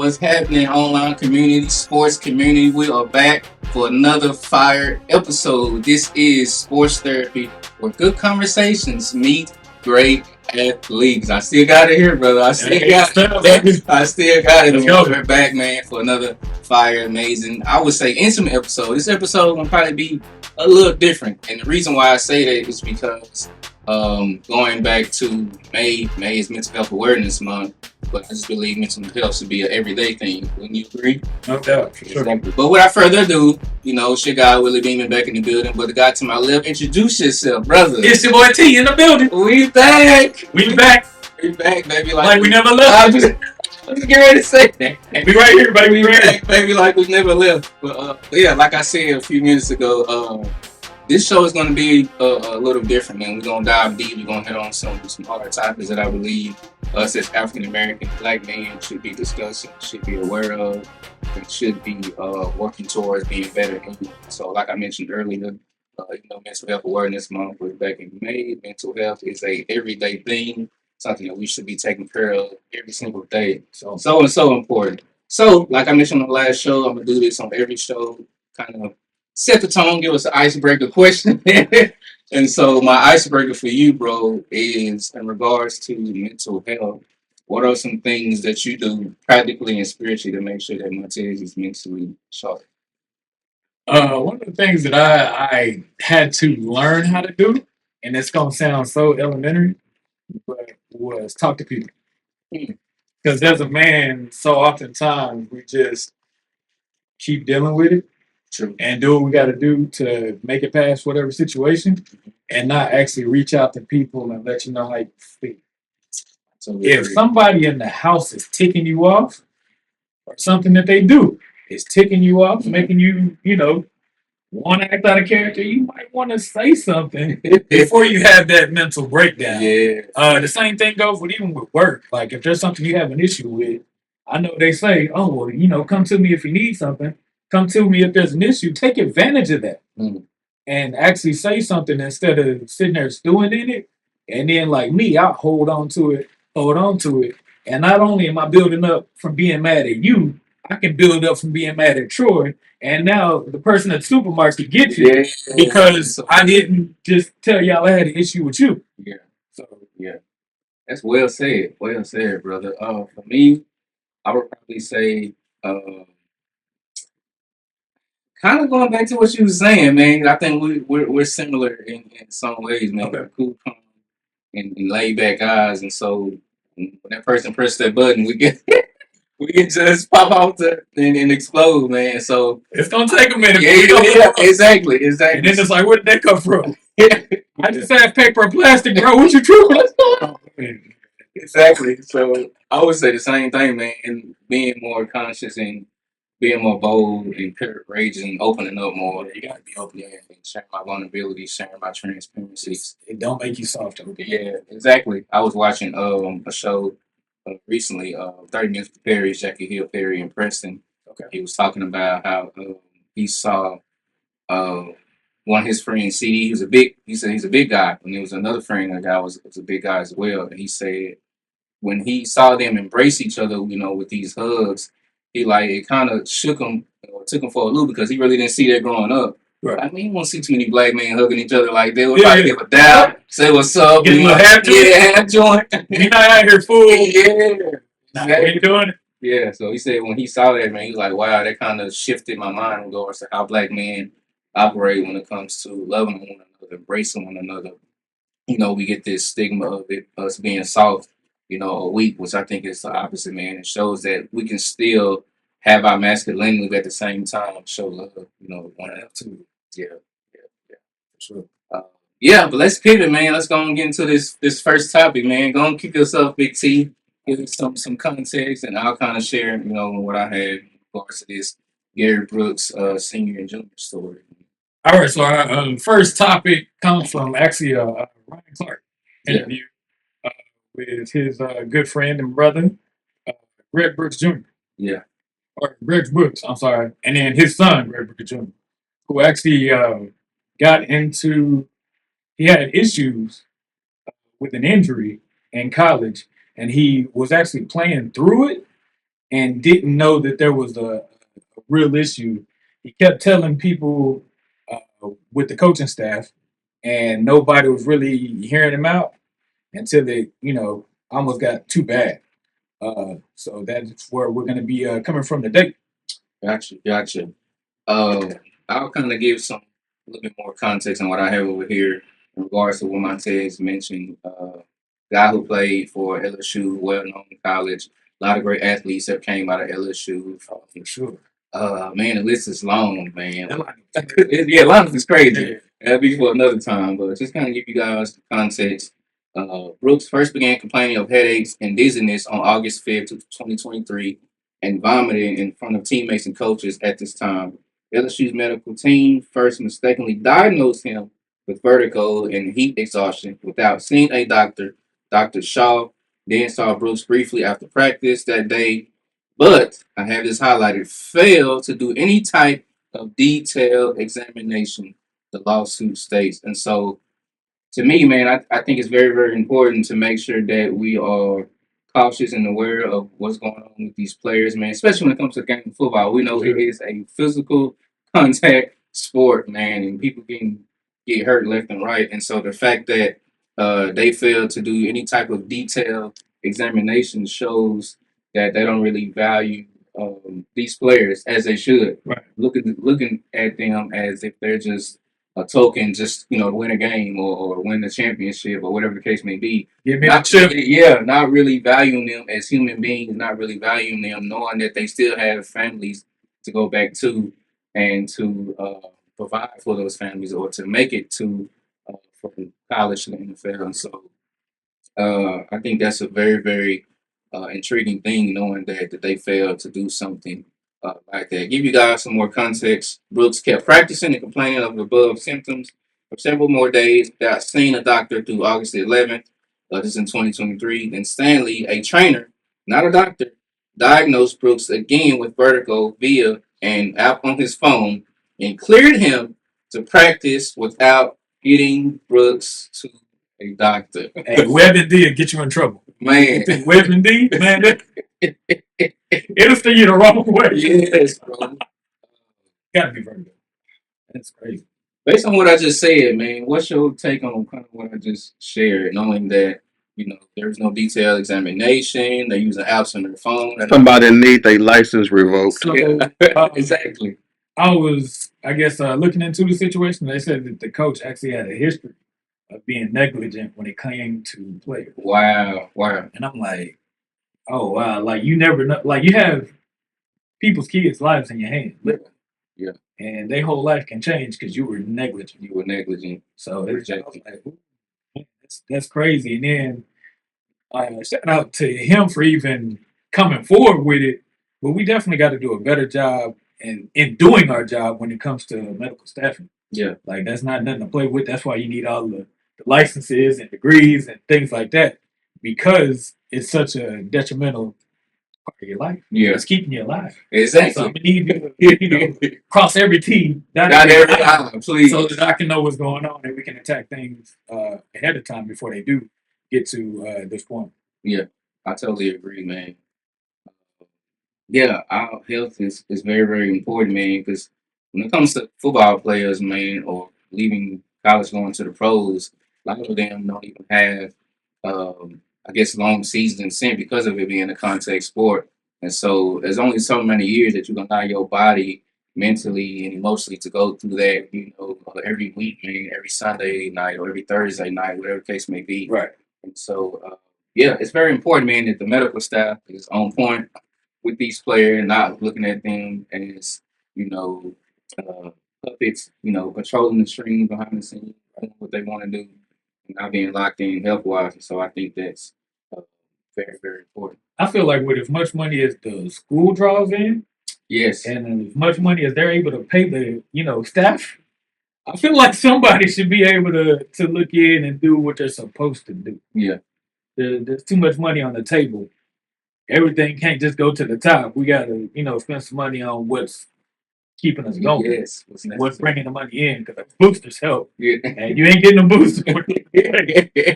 What's happening, online community, sports community? We are back for another fire episode. This is Sports Therapy, where good conversations meet great athletes. I still got it here, brother. I still got it. We're back, man, for another fire, amazing, I would say, intimate episode. This episode will probably be a little different. And the reason why I say that is because going back to May is Mental Health Awareness Month, but I just believe mental health should be an everyday thing. Wouldn't you agree? No doubt, for sure. But without further ado, it's your guy Willie Beeman back in the building. But the guy to my left, introduce yourself, brother. It's your boy T in the building. We back, baby. Like we never left. I was getting ready to say that. We right here, baby. We back, baby, like we never left. But yeah, like I said a few minutes ago, this show is going to be a little different, man. We're going to dive deep. We're going to hit on some hard topics that I believe us as African American black men should be discussing, should be aware of, and should be working towards being better in. So, like I mentioned earlier, Mental Health Awareness Month was back in May. Mental health is a everyday thing, something that we should be taking care of every single day. So important. So, like I mentioned on the last show, I'm gonna do this on every show, kind of set the tone, give us an icebreaker question. And so my icebreaker for you, bro, is in regards to mental health. What are some things that you do practically and spiritually to make sure that Montez is mentally sharp? One of the things that I had to learn how to do, and it's gonna sound so elementary, but was talk to people. Because as a man, so oftentimes we just keep dealing with it. True. And do what we got to do to make it past whatever situation, and not actually reach out to people and let you know how you feel. So if somebody in the house is ticking you off, or something that they do is ticking you off, making you, want to act out of character, you might want to say something before you have that mental breakdown. Yeah. The same thing goes even with work. Like if there's something you have an issue with, I know they say, oh, well, come to me if you need something. Come to me if there's an issue. Take advantage of that and actually say something instead of sitting there stewing in it. And then, like me, I hold on to it. And not only am I building up from being mad at you, I can build up from being mad at Troy. And now the person at the supermarket gets you because I didn't just tell y'all I had an issue with you. Yeah. So, yeah. That's well said. Well said, brother. For me, I would probably say, kind of going back to what you were saying, man. I think we're similar in some ways, man. Okay. Cool, calm, and laid back eyes, and so when that person presses that button, we can just pop out and explode, man. So it's gonna take a minute. Yeah, exactly. And then it's like, where did that come from? Yeah. I just have paper and plastic, bro. What you doing? Exactly. So I would say the same thing, man. And being more conscious and being more bold and courageous and opening up more. You gotta be open. Yeah, and sharing my vulnerability, sharing my transparencies. It don't make you soft. Yeah, exactly. I was watching a show recently, 30 Minutes with Perry, Jackie Hill Perry in Preston. Okay. He was talking about how he saw one of his friends, CD. He said he's a big guy, and there was another friend, that guy was a big guy as well. And he said when he saw them embrace each other, with these hugs, it kind of shook him, or took him for a loop because he really didn't see that growing up. Right. I mean, you won't see too many black men hugging each other like they would try to give a dab, say what's up, get a little half joint. Yeah, half joint. You're not out here fool. Yeah. Nah, ain't doing it. Yeah, so he said when he saw that, man, he was like, wow, that kind of shifted my mind in regards to how black men operate when it comes to loving one another, embracing one another. We get this stigma of it, us being soft, or weak, which I think is the opposite, man. It shows that we can still have our masculinity but at the same time show love, one another too. Yeah, for sure. Yeah, but let's pivot, man. Let's go and get into this first topic, man. Go and kick us off, Big T. Give us some context, and I'll kind of share, what I had in regards to this Gary Brooks senior and junior story. All right, so our first topic comes from actually a Ryan Clark interview with his good friend and brother, Greg Brooks Jr. Yeah. Or Greg Brooks, I'm sorry, and then his son, Greg Brooks Jr., who actually he had issues with an injury in college, and he was actually playing through it, and didn't know that there was a real issue. He kept telling people with the coaching staff, and nobody was really hearing him out until they, almost got too bad. So that's where we're going to be coming from today. Gotcha. Uh, I'll kind of give some a little bit more context on what I have over here in regards to what Montez mentioned. Guy who played for LSU, well known in college. A lot of great athletes that came out of LSU. Oh, for sure. Man, the list is long, man. Yeah, lineup is crazy. Yeah. That'll be for another time, but just kind of give you guys the context. Brooks first began complaining of headaches and dizziness on August 5th, 2023, and vomiting in front of teammates and coaches at this time. LSU's medical team first mistakenly diagnosed him with vertigo and heat exhaustion without seeing a doctor. Dr. Shaw then saw Brooks briefly after practice that day, but I have this highlighted, failed to do any type of detailed examination, the lawsuit states. And so to me, man, I think it's very, very important to make sure that we are cautious and aware of what's going on with these players, man, especially when it comes to game of football. We know it is a physical contact sport, man, and people can get hurt left and right. And so the fact that they fail to do any type of detailed examination shows that they don't really value these players as they should. Right. Looking at them as if they're just a token, just to win a game or win the championship or whatever the case may be. Give me a chip. Yeah, not really valuing them as human beings, not really valuing them, knowing that they still have families to go back to and to provide for those families or to make it to from college to the NFL. And so I think that's a very, very intriguing thing, knowing that they failed to do something like that. Give you guys some more context. Brooks kept practicing and complaining of the above symptoms for several more days without seeing a doctor through August the 11th. This is in 2023. Then Stanley, a trainer, not a doctor, diagnosed Brooks again with vertigo via an app on his phone and cleared him to practice without getting Brooks to a doctor. Hey, WebMD will get you in trouble. Man. WebMD, man, it'll steer you the wrong way. Yes, bro. Gotta be very good. That's crazy. Based on what I just said, man, what's your take on kind of what I just shared, knowing that, there's no detailed examination, they're using apps on their phone. Somebody need their license revoked. So, Exactly. I was, I guess, looking into the situation. They said that the coach actually had a history of being negligent when it came to players. Wow. And I'm like, oh, wow. Like, you never know. Like, you have people's kids' lives in your hands. Yeah. And their whole life can change because you were negligent. You were negligent. So it's like, that's crazy. And then shout out to him for even coming forward with it. But we definitely got to do a better job in doing our job when it comes to medical staffing. Yeah. Like, that's not nothing to play with. That's why you need all the licenses and degrees and things like that, because it's such a detrimental part of your life. Yeah. It's keeping you alive. Exactly. So we need to cross every T, dot every I, please, so that I can know what's going on and we can attack things ahead of time before they do get to this point. Yeah, I totally agree, man. Yeah, our health is very, very important, man, because when it comes to football players, man, or leaving college going to the pros, a lot of them don't even have, I guess, long seasons in because of it being a contact sport. And so there's only so many years that you can allow your body mentally and emotionally to go through that, every week, man, every Sunday night or every Thursday night, whatever the case may be. Right. And so, yeah, it's very important, man, that the medical staff is on point with these players, not looking at them as, puppets, controlling the string behind the scenes, doing what they want to do, and not being locked in health wise. And so I think that's very, very important. I feel like with as much money as the school draws in, Yes. and as much money as they're able to pay the, staff, I feel like somebody should be able to look in and do what they're supposed to do. Yeah. There's too much money on the table. Everything can't just go to the top. We got to, spend some money on what's keeping us going. Yes. What's bringing the money in, because boosters help. Yeah. And you ain't getting them boosters.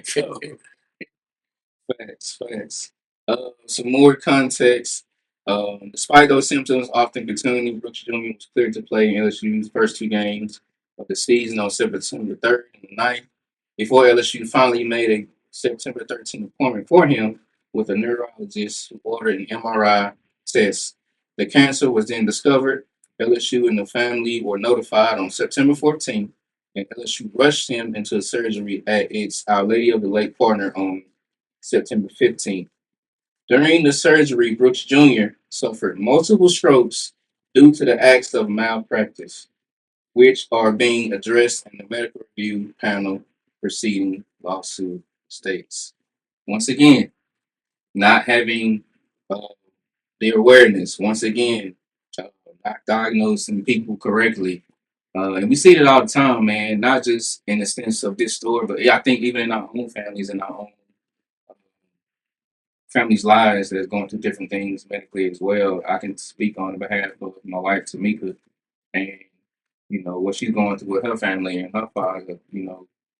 So, Facts. Some more context. Despite those symptoms often continuing, Brooks Jr. was cleared to play in LSU's first two games of the season on September 3rd and 9th, before LSU finally made a September 13th appointment for him with a neurologist who ordered an MRI test. The cancer was then discovered. LSU and the family were notified on September 14th, and LSU rushed him into surgery at its Our Lady of the Lake partner on September 15th. During the surgery, Brooks Jr. suffered multiple strokes due to the acts of malpractice, which are being addressed in the medical review panel preceding lawsuit states. Once again, not having uh, the awareness. Once again, not diagnosing people correctly. And we see it all the time, man, not just in the sense of this story, but I think even in our own families and our own families' lives that's going through different things medically as well. I can speak on behalf of my wife Tamika, and what she's going through with her family and her father.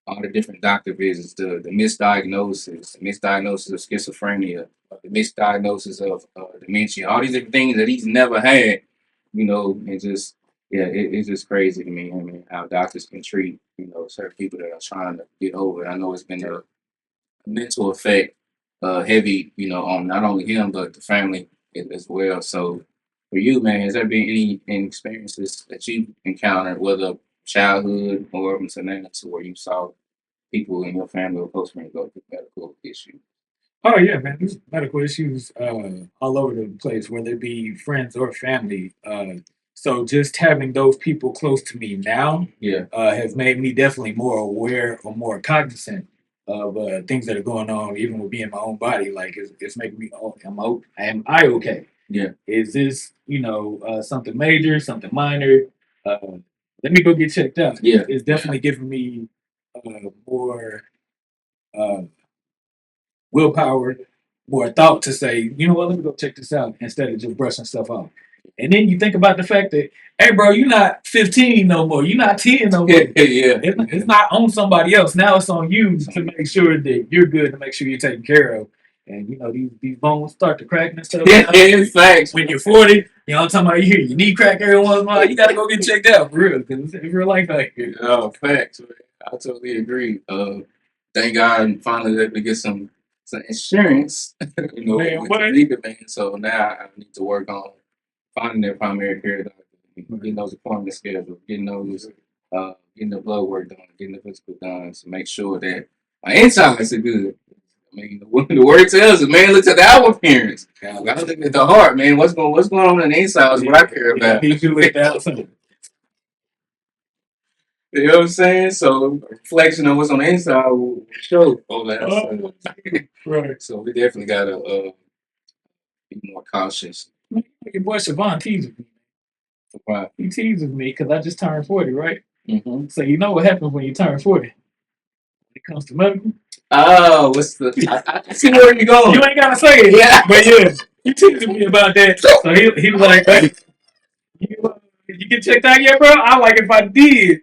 All the different doctor visits, the misdiagnosis of schizophrenia, the misdiagnosis of dementia, all these different things that he's never had. And just yeah, it's just crazy to me. I mean, how doctors can treat certain people that are trying to get over it. I know it's been a mental effect heavy, on not only him but the family as well. So for you, man, has there been any experiences that you encountered, whether childhood or up until now, to where you saw people in your family or close friends go through medical issues? Oh yeah, man. There's medical issues all over the place, whether it be friends or family. So just having those people close to me now Yeah, has made me definitely more aware or more cognizant of things that are going on, even with me in my own body. Like it's making me, oh, am I okay? yeah, Is this something major, something minor? Uh, Let me go get checked out. yeah, It's definitely giving me more. Uh, Willpower, more thought to say, you know what, let me go check this out instead of just brushing stuff off. And then you think about the fact that, hey, bro, you're not 15 no more. You're not 10 no more. yeah, yeah. It's not on somebody else. Now it's on you to make sure that you're good, to make sure you're taken care of. And, these bones start to crack and stuff. Yeah, it's facts. When you're 40, I'm talking about you hear your knee crack every once in a while. You got to go get checked out for real, because it's real life out here. Oh, facts, man. I totally agree. Thank God I'm finally able to get some insurance, Man, with what? the legal man. So now I need to work on finding their primary care doctor, getting those appointments scheduled, getting the blood work done, getting the physical done to make sure that my insides are good. I mean, the word tells us, man, look at the outward appearance. I gotta look at the heart, man. What's going on in the inside is what I care about. You look at the outside. You know what I'm saying? So a reflection of what's on the inside will show all that. Oh, right. So we definitely gotta be more cautious. Your boy Siobhan teases me. Right. He teases me because I just turned 40, right? Mm-hmm. So you know what happens when you turn 40? When it comes to medical, Oh, what's the? I see where you're going. you ain't gotta say it, but yeah, he teasing me about that. So he was like, hey, you get checked out yet, bro? I like if I did,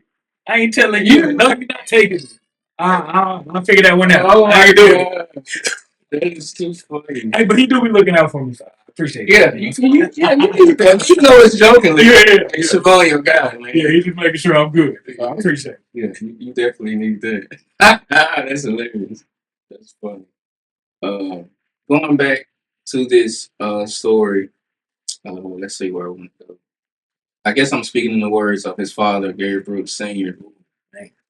I ain't telling you. No, you're not taking it. I'll figure that one out. Oh I my ain't doing it. God, that is too funny. Hey, but he do be looking out for me. So I appreciate it. Yeah, you need that. You know it's jokingly. Yeah. It's Siobhan, your guy, man. Yeah, he's just making sure I'm good. So I appreciate it. Yeah, you definitely need that. That's hilarious. That's funny. Uh, Going back to this story, let's see where I want to go. I guess I'm speaking in the words of his father, Gary Brooks Sr.,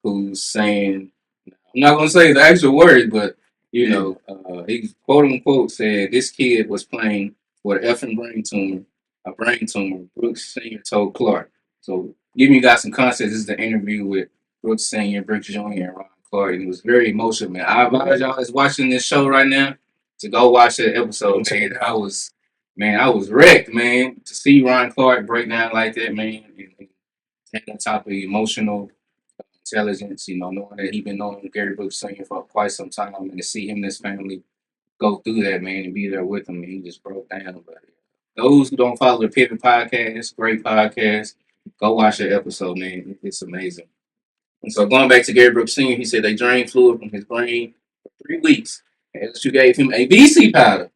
who's saying, I'm not going to say the actual words, but, he quote unquote said, this kid was playing with an effing brain tumor, Brooks Sr. told Clark. So, giving you guys some context, this is the interview with Brooks Sr., Brooks Jr., and Ron Clark. And it was very emotional, man. I advise y'all that's watching this show right now to go watch that episode, man. I was wrecked, man, to see Ron Clark break down like that, man, and have that type of emotional intelligence, knowing that he been knowing Gary Brooks Sr. for quite some time, and to see him and his family go through that, man, and be there with him, and he just broke down. But those who don't follow the Pivot Podcast, great podcast, go watch that episode, man. It's amazing. And so going back to Gary Brooks Sr., he said they drained fluid from his brain for 3 weeks. And you gave him a BC powder.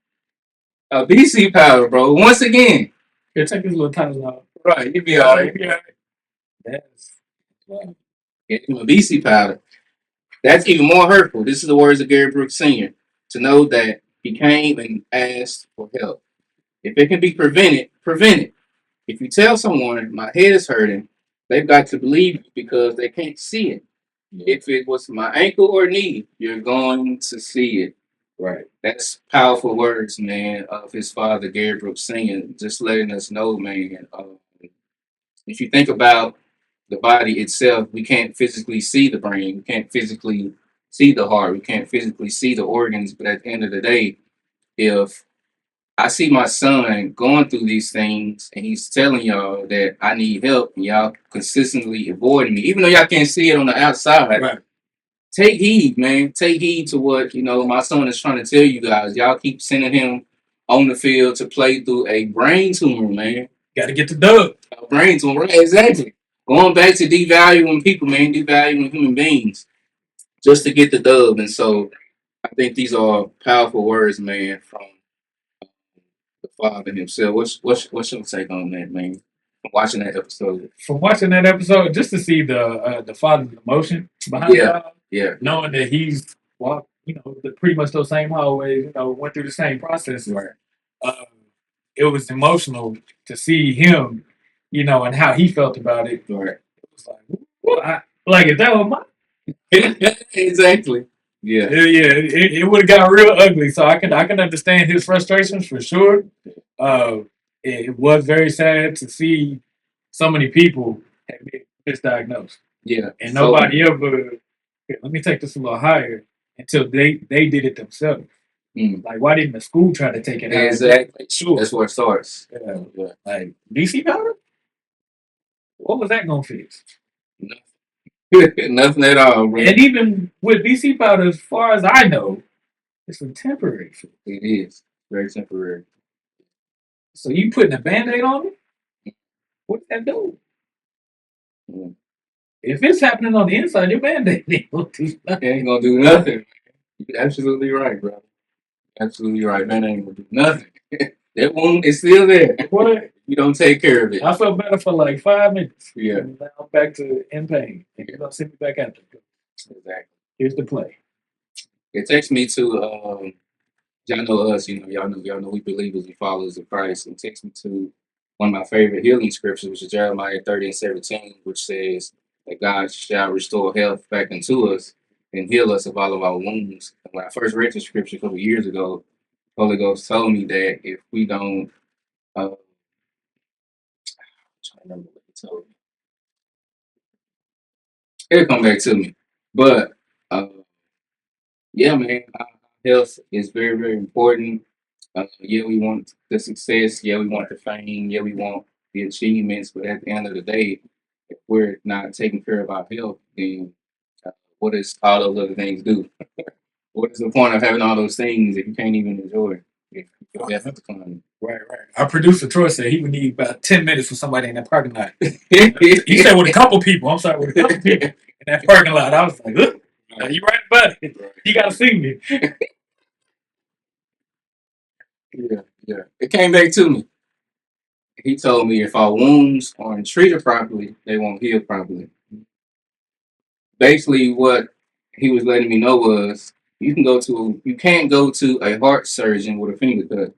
BC powder, bro. Once again, Here, take this little title out. right? You be all right. Yeah. That's wow. BC powder. That's even more hurtful. This is the words of Gary Brooks Sr. To know that he came and asked for help. If it can be prevented, prevent it. If you tell someone my head is hurting, they've got to believe you because they can't see it. If it was my ankle or knee, you're going to see it. Right. That's powerful words, man, of his father, Gary Brooks Sr., just letting us know, man. If you think about the body itself, we can't physically see the brain. We can't physically see the heart. We can't physically see the organs. But at the end of the day, if I see my son going through these things and he's telling y'all that I need help and y'all consistently avoiding me, even though y'all can't see it on the outside, right. Take heed, man. Take heed to what, my son is trying to tell you guys. Y'all keep sending him on the field to play through a brain tumor, man. Got to get the dub. A brain tumor, right? Exactly. Going back to devaluing people, man, devaluing human beings just to get the dub. And so I think these are powerful words, man, from the father himself. What's your take on that, man? From watching that episode. From watching that episode, just to see the father's emotion behind it, knowing that he's walked, pretty much those same hallways, went through the same process. Right. It was emotional to see him, and how he felt about it. Right. It was like, well, like if that was my exactly. Yeah. It would have got real ugly. So I can understand his frustrations for sure. It was very sad to see so many people have been misdiagnosed. Yeah. And nobody ever. Here, let me take this a little higher until they did it themselves. Like, why didn't the school try to take it out? Exactly. Sure. That's where it starts. Yeah. Like BC powder. What was that gonna fix? Nothing at all, bro. And even with BC powder, as far as I know, it's a temporary fix. It is very temporary. So you putting a Band-Aid on it? What does that do? If it's happening on the inside, your Band-Aid ain't gonna do nothing. It ain't gonna do nothing. You're absolutely right, bro. Absolutely right. Man, ain't gonna do nothing. That wound is still there. What? You don't take care of it. I felt better for like 5 minutes. Yeah. And now I'm back to in pain. And you're gonna send me back after. Exactly. Here's the play. It takes me to y'all know us, y'all know we believers and followers of Christ. It takes me to one of my favorite healing scriptures, which is Jeremiah 30:17, which says that God shall restore health back into us and heal us of all of our wounds. And when I first read the scripture a couple of years ago, Holy Ghost told me that if we don't, I'm trying to remember what he told me. It'll come back to me. But yeah, man, our health is very, very important. Yeah, we want the success. Yeah, we want the fame. Yeah, we want the achievements. But at the end of the day, if we're not taking care of our health, then what does all those other things do? What is the point of having all those things if you can't even enjoy it? If your health is declining? Right. Our producer Troy said he would need about 10 minutes for somebody in that parking lot. He said with a couple people. I'm sorry, with a couple people in that parking lot. I was like, look, you right about it. You gotta see me. Yeah. It came back to me. He told me if our wounds aren't treated properly, they won't heal properly. Basically, what he was letting me know was you can't go to a heart surgeon with a finger cut.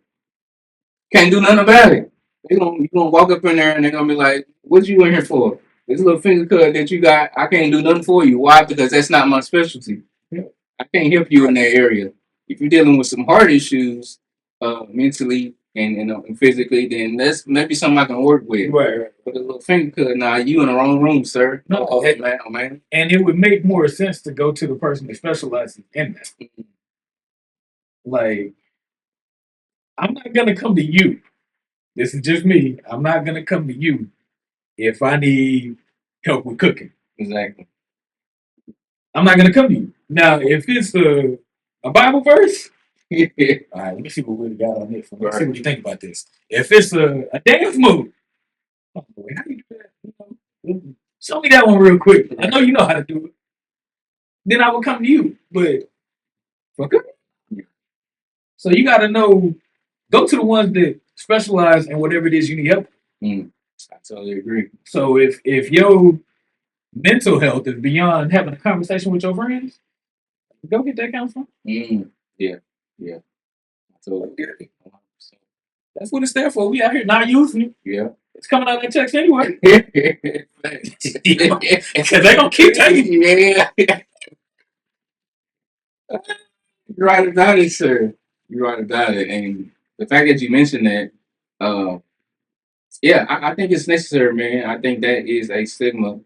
Can't do nothing about it. You gonna walk up in there and they're gonna be like, "What you in here for? This little finger cut that you got, I can't do nothing for you. Why? Because that's not my specialty. I can't help you in that area. If you're dealing with some heart issues, mentally and physically, then that's maybe something I can work with. Right. But a little finger cut, nah, you in the wrong room, sir. No, man. And it would make more sense to go to the person that specializes in that. Like, I'm not gonna come to you. This is just me. I'm not gonna come to you if I need help with cooking. Exactly. I'm not gonna come to you. Now, if it's a Bible verse, all right, let me see what we got on this. Let's see what you think about this. If it's a dance move, oh boy, how do you do that? Show me that one real quick. I know you know how to do it. Then I will come to you. But for cooking, so you got to know Go to the ones that specialize in whatever it is you need help. I totally agree. So if your mental health is beyond having a conversation with your friends, go get that counseling. Yeah. I totally agree. 100%. That's what it's there for. We out here not using it. Yeah. It's coming out of that text anyway. Because Because they're gonna keep taking it. Yeah. You're right about it, sir. You're right about it. And the fact that you mentioned that, uh, yeah, I think it's necessary, man. I think that is a stigma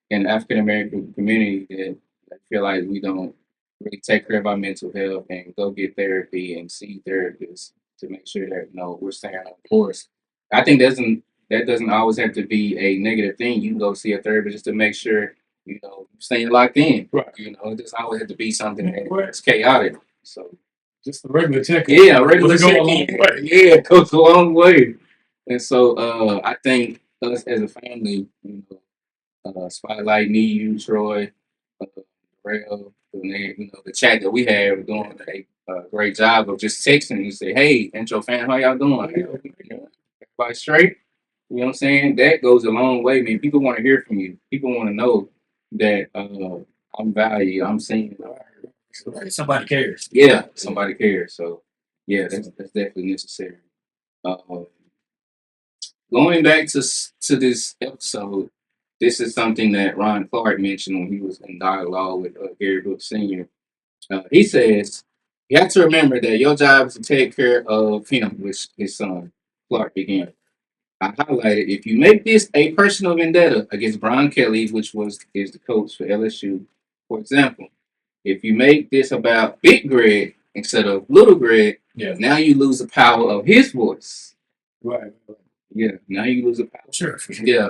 in the African American community that I feel like we don't really take care of our mental health and go get therapy and see therapists to make sure that we're staying on course. I think that doesn't always have to be a negative thing. You can go see a therapist just to make sure you're staying locked in. Right. It doesn't always have to be something Right. that's chaotic. So Just a regular check. yeah, regular Will it go a check-in. long way? Yeah, it goes a long way. And so I think us as a family, Spotlight, me, you, Troy, Rail, the chat that we have doing a great job of just texting and say, hey, intro fan, how y'all doing? Everybody straight? You know what I'm saying? That goes a long way, man. People want to hear from you. People want to know that I'm valued, I'm seen. Somebody cares. Yeah, somebody cares. So yeah, that's definitely necessary. Uh, Going back to this episode, this is something that Ron Clark mentioned when he was in dialogue with Gary Brooks Sr. He says, you have to remember that your job is to take care of him, which his son, Clark, began. I highlighted, if you make this a personal vendetta against Brian Kelly, which is the coach for LSU, for example, if you make this about Big Greg instead of Little Greg, now you lose the power of his voice. Right. Yeah, now you lose the power. Sure. Yeah,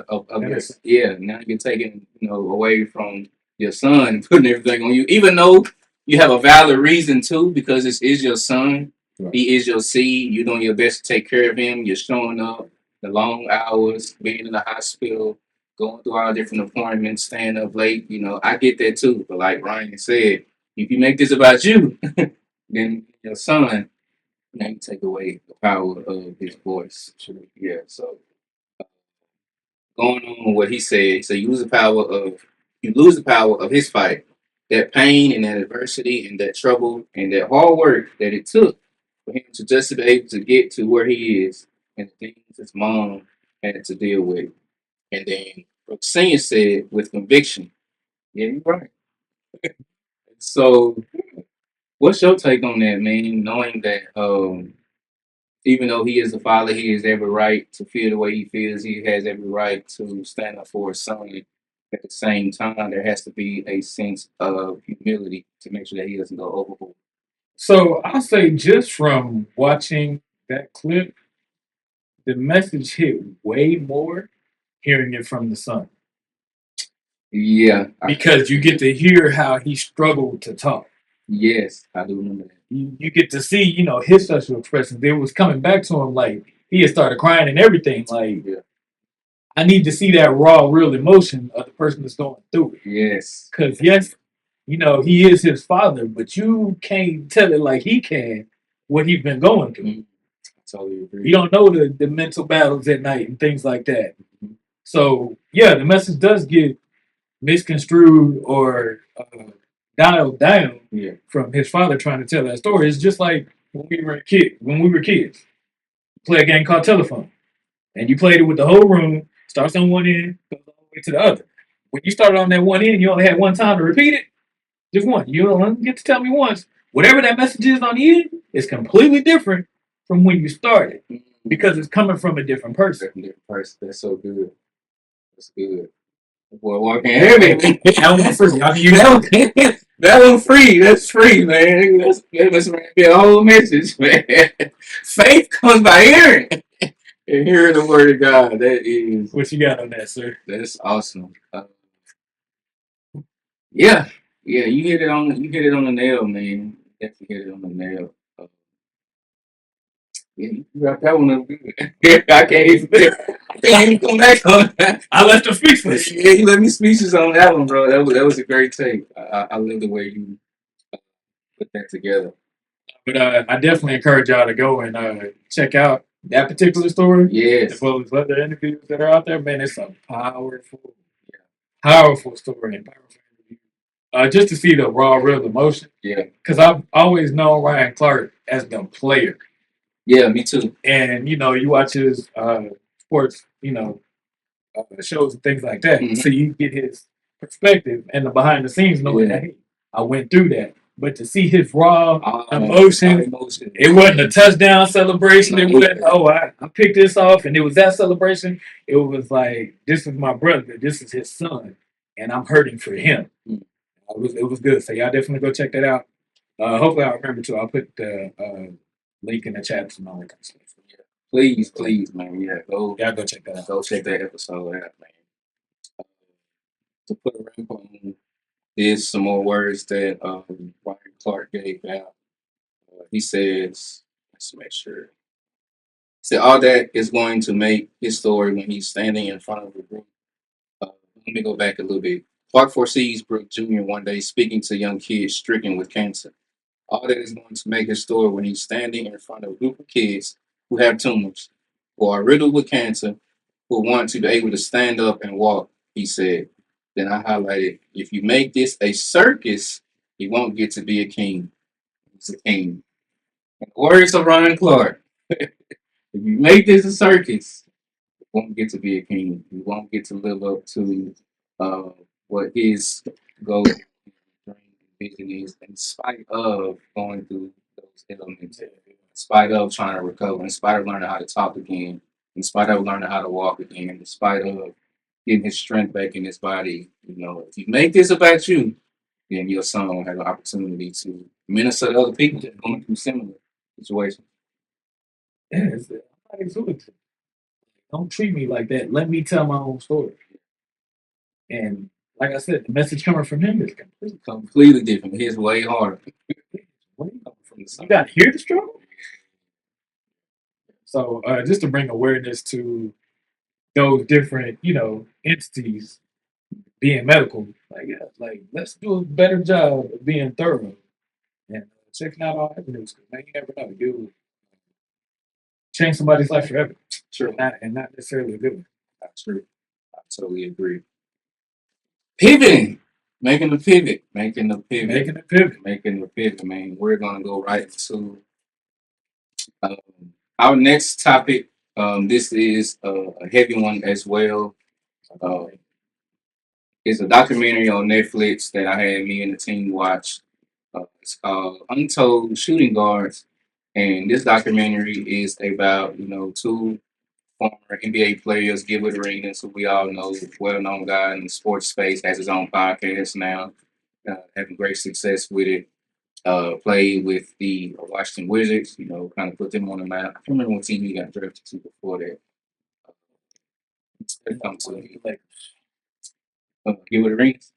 now you're taking away from your son and putting everything on you, even though you have a valid reason to, because this is your son. Right. He is your seed. You're doing your best to take care of him. You're showing up, the long hours, being in the hospital, going through all different appointments, staying up late. I get that too. But like Ryan said, if you make this about you, then your son, now you take away the power of his voice. Yeah, so going on what he said, so you lose the power of his fight. That pain and that adversity and that trouble and that hard work that it took for him to just be able to get to where he is and the things his mom had to deal with. And then Brooks Senior said with conviction, yeah, you're right. So what's your take on that, man? Knowing that even though he is the father, he has every right to feel the way he feels. He has every right to stand up for his son. At the same time, there has to be a sense of humility to make sure that he doesn't go overboard. So I'll say, just from watching that clip, the message hit way more hearing it from the son. Yeah. Because you get to hear how he struggled to talk. Yes, I do remember that. You get to see, his facial expressions. It was coming back to him, like he had started crying and everything. Like, Yeah. I need to see that raw, real emotion of the person that's going through it. Yes. Because yes, he is his father, but you can't tell it like he can what he's been going through. I totally agree. You don't know the mental battles at night and things like that. So yeah, the message does get misconstrued or dialed down from his father trying to tell that story. It's just like when we were kids, play a game called telephone, and you played it with the whole room. Starts on one end, goes all the way to the other. When you started on that one end, you only had one time to repeat it. Just one. You don't get to tell me once. Whatever that message is on the end is completely different from when you started because it's coming from a different person. That's so good. That's good. Boy, walking heavy. That one's free. That one's free. That's free, man. That must be a whole message, man. Faith comes by hearing. And hearing the word of God. That is. What you got on that, sir? That's awesome. Yeah. You hit it on the nail, man. Definitely hit it on the nail. Yeah, you wrapped that one up good. I can't even come back on that. I left him speechless. Yeah, you let me speechless on that one, bro. That was a great take. I love the way you put that together. But I definitely encourage y'all to go and check out that particular story. Yes. As well as other interviews that are out there. Man, it's a powerful story and powerful interview. Just to see the raw, real emotion. Yeah. Because I've always known Ryan Clark as the player. Yeah, me too. And, you watch his sports, shows and things like that. Mhm. So you get his perspective and the behind the scenes knowing that, hey, I went through that. But to see his raw emotion, it wasn't a touchdown celebration. It wasn't, I picked this off and it was that celebration. It was like, this is my brother. This is his son. And I'm hurting for him. It was good. So y'all definitely go check that out. Hopefully I'll remember to. I'll put the link in the chat and all that kind of stuff. Please, man. Yeah, go Check that out. go check that episode out, man. To put a wrap on this, some more words that Ryan Clark gave out. He says, let's make sure. He said, all that is going to make his story when he's standing in front of a group. Let me go back a little bit. Clark foresees Brooke Jr. one day speaking to young kids stricken with cancer. All that is going to make his story when he's standing in front of a group of kids who have tumors, who are riddled with cancer, who want to be able to stand up and walk, he said. Then I highlighted, if you make this a circus, he won't get to be a king. He's a king. In the words of Ryan Clark, if you make this a circus, you won't get to be a king. You won't get to live up to uh, what his goal dream and vision is, in spite of going through those elements, in spite of trying to recover, in spite of learning how to talk again, in spite of learning how to walk again, in spite of getting his strength back in his body. If you make this about you, then your son will have an opportunity to minister to other people that are going through similar situations. Yeah, I'm not exuberant. Don't treat me like that. Let me tell my own story. And like I said, the message coming from him is Completely different. His way harder. You got to hear the struggle. So just to bring awareness to those different, entities being medical, like let's do a better job of being thorough and checking out all avenues. Because man, you never know, you change somebody's life forever. True. And not necessarily a good one. That's true. I totally agree. Pivoting. Making the pivot. Making the pivot, man. We're going to go right to um, our next topic. This is a heavy one as well. Uh, it's a documentary on Netflix that I had me and the team watch. It's called Untold Shooting Guards. And this documentary is about, two former NBA players, Gilbert, who we all know, well-known guy in the sports space, has his own podcast now, having great success with it. Played with the Washington Wizards, kind of put them on the map. I can't remember what team he got drafted to before that. Come to Gilbert Arenas.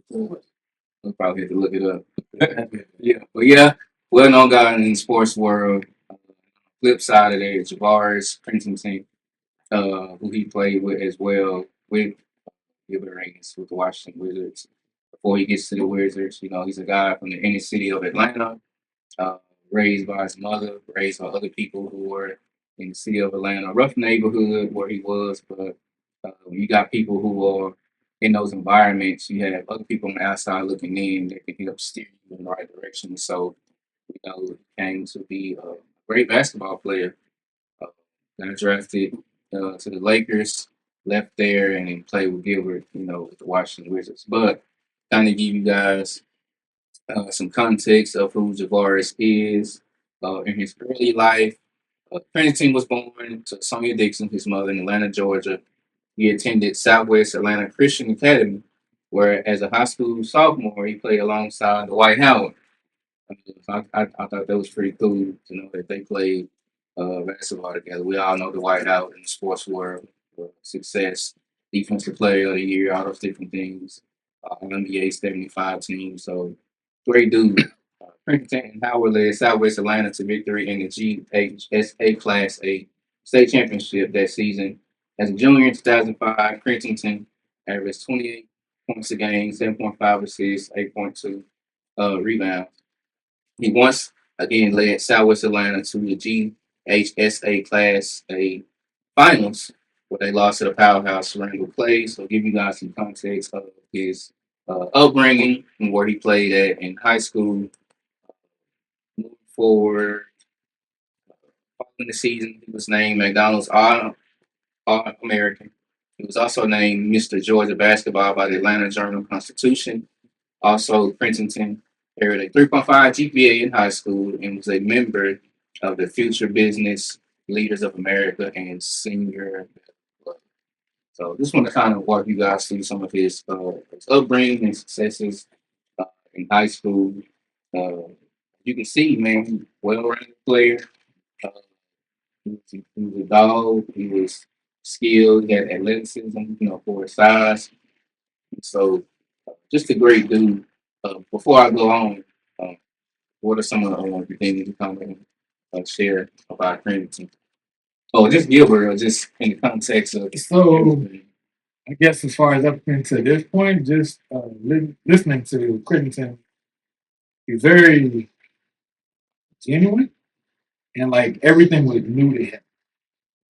We'll probably have to look it up. Yeah, but yeah, well-known guy in the sports world. Flip side of there, Javaris Crittenton, who he played with as well with Gilbert Arenas with the Washington Wizards. Before he gets to the Wizards, he's a guy from the inner city of Atlanta, uh, raised by his mother, raised by other people who were in the city of Atlanta. Rough neighborhood where he was, but you got people who are in those environments. You have other people on the outside looking in that can help steer you in the right direction. So, he came to be a great basketball player. Uh, got drafted to the Lakers, left there, and then played with Gilbert, with the Washington Wizards. But kind of give you guys some context of who Javaris is in his early life. Crittenton was born to Sonia Dixon, his mother, in Atlanta, Georgia. He attended Southwest Atlanta Christian Academy, where as a high school sophomore, he played alongside Dwight Howard. I thought that was pretty cool to know that they played basketball together. We all know Dwight Howard in the sports world, success, defensive player of the year, all those different things. NBA 75 team, so great dude. Crittenton and Howard led Southwest Atlanta to victory in the GHSA Class A state championship that season. As a junior in 2005, Crittenton averaged 28 points a game, 7.5 assists, 8.2 rebounds. He once again led Southwest Atlanta to the GHSA Class A finals, where they lost to the powerhouse Randall Clay. So, give you guys some context of his upbringing and where he played at in high school. Moving forward, following the season, he was named McDonald's All American. He was also named Mr. Georgia Basketball by the Atlanta Journal-Constitution. Also, Crittenton carried a 3.5 GPA in high school and was a member of the Future Business Leaders of America and Senior Club. So, just want to kind of walk you guys through some of his upbringing and successes in high school. Uh, you can see, man, he's a well-rounded player. Uh, he was a dog. He was skilled. He had athleticism, for his size. So, just a great dude. Before I go on, uh, what are some of the things you kind of share about Crittenton? Oh, just Gilbert, or just in the context of So everything. I guess as far as up until this point, just listening to Crittenton, he's very genuine and like everything was new to him